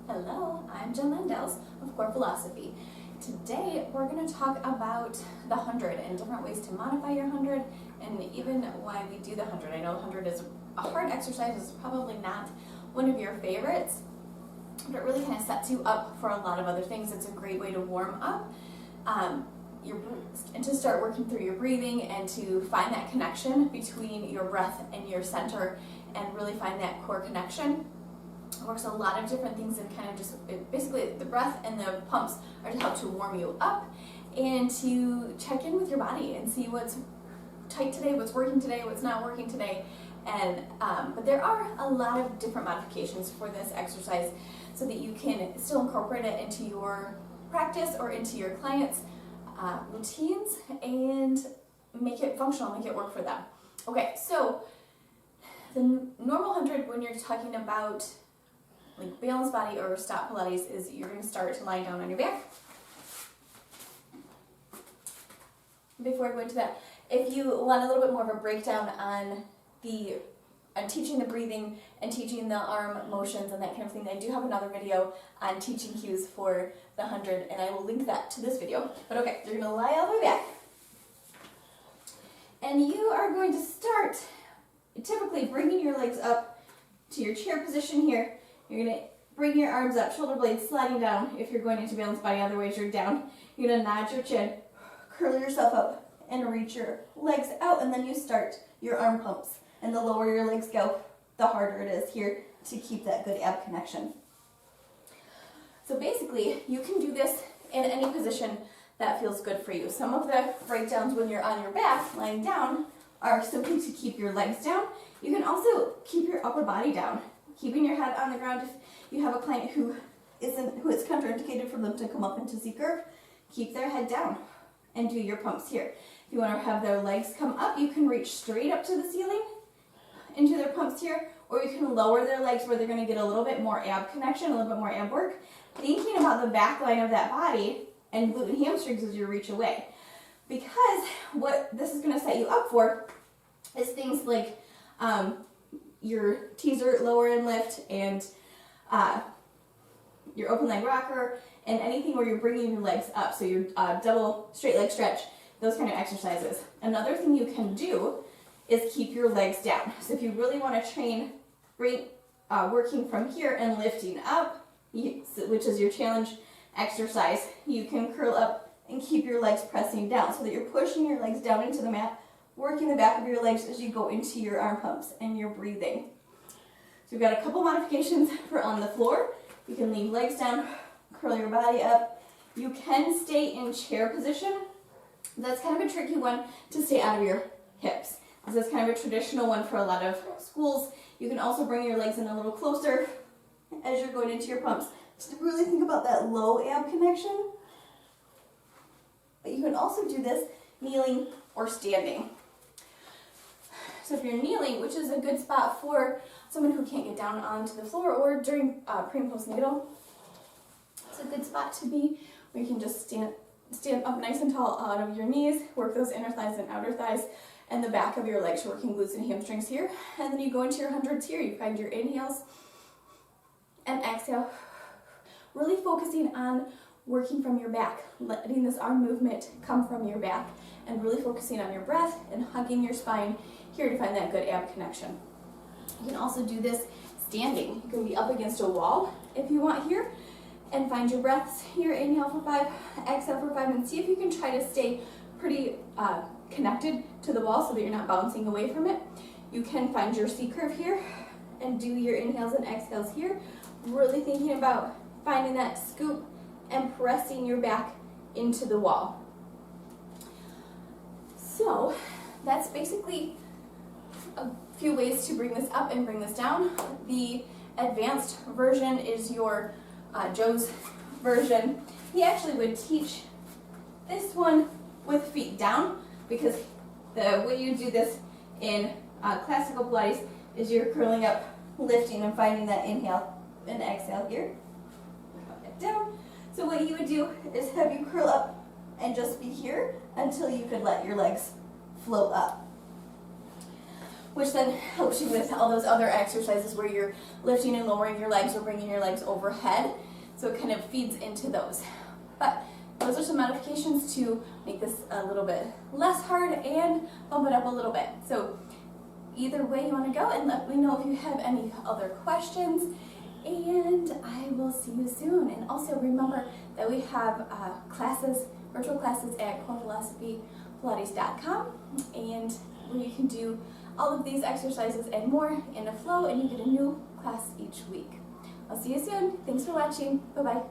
Hello, I'm Jen Landels of Core Philosophy. Today we're going to talk about the 100 and different ways to modify your 100 and even why we do the 100. I know 100 is a hard exercise, it's probably not one of your favorites, but it really kind of sets you up for a lot of other things. It's a great way to warm up and to start working through your breathing and to find that connection between your breath and your center and really find that core connection. It works a lot of different things and kind of just basically the breath and the pumps are to help to warm you up and to check in with your body and see what's tight today, what's working today, what's not working today. And but there are a lot of different modifications for this exercise so that you can still incorporate it into your practice or into your clients' routines and make it functional, make it work for them. Okay, so the normal 100 when you're talking about like balanced body or stop Pilates is you're going to start lying down on your back. Before I go into that, if you want a little bit more of a breakdown on teaching the breathing and teaching the arm motions and that kind of thing, I do have another video on teaching cues for the 100 and I will link that to this video. But okay, you're going to lie all the way back and you are going to start typically bringing your legs up to your chair position here. You're going to bring your arms up, shoulder blades sliding down if you're going into balanced body, otherwise you're down. You're going to nod your chin, curl yourself up, and reach your legs out, and then you start your arm pumps. And the lower your legs go, the harder it is here to keep that good ab connection. So basically, you can do this in any position that feels good for you. Some of the breakdowns when you're on your back, lying down, are simply to keep your legs down. You can also keep your upper body down. Keeping your head on the ground. If you have a client who it's contraindicated for them to come up into Z-curve, keep their head down and do your pumps here. If you want to have their legs come up, you can reach straight up to the ceiling and do their pumps here, or you can lower their legs where they're going to get a little bit more ab connection, a little bit more ab work, thinking about the back line of that body and glute and hamstrings as you reach away. Because what this is going to set you up for is things like your teaser lower and lift and your open leg rocker and anything where you're bringing your legs up, so your double straight leg stretch, those kind of exercises. Another thing you can do is keep your legs down. So if you really want to train working from here and lifting up, which is your challenge exercise, you can curl up and keep your legs pressing down so that you're pushing your legs down into the mat, working the back of your legs as you go into your arm pumps and your breathing. So we've got a couple modifications for on the floor. You can leave legs down, curl your body up. You can stay in chair position. That's kind of a tricky one to stay out of your hips. This is kind of a traditional one for a lot of schools. You can also bring your legs in a little closer as you're going into your pumps to really think about that low ab connection. But you can also do this kneeling or standing. So if you're kneeling, which is a good spot for someone who can't get down onto the floor or during pre and postnatal, it's a good spot to be where you can just stand up nice and tall out of your knees, work those inner thighs and outer thighs, and the back of your legs. You're working glutes and hamstrings here. And then you go into your 100s here. You find your inhales and exhale, really focusing on working from your back, letting this arm movement come from your back, and really focusing on your breath and hugging your spine here to find that good ab connection. You can also do this standing. You can be up against a wall if you want here, and find your breaths here. Inhale for 5, exhale for 5, and see if you can try to stay pretty connected to the wall so that you're not bouncing away from it. You can find your C-curve here and do your inhales and exhales here, really thinking about finding that scoop and pressing your back into the wall. So that's basically a few ways to bring this up and bring this down. The advanced version is your Joe's version. He actually would teach this one with feet down, because the way you do this in classical Pilates is you're curling up, lifting, and finding that inhale and exhale here. Down. So what he would do is have you curl up and just be here until you could let your legs float up. which then helps you with all those other exercises where you're lifting and lowering your legs or bringing your legs overhead. So it kind of feeds into those. But those are some modifications to make this a little bit less hard and bump it up a little bit. So either way you want to go, and let me know if you have any other questions, and I will see you soon. And also remember that we have classes, virtual classes at corephilosophypilates.com, and where you can do all of these exercises and more in a flow, and you get a new class each week. I'll see you soon. Thanks for watching. Bye-bye.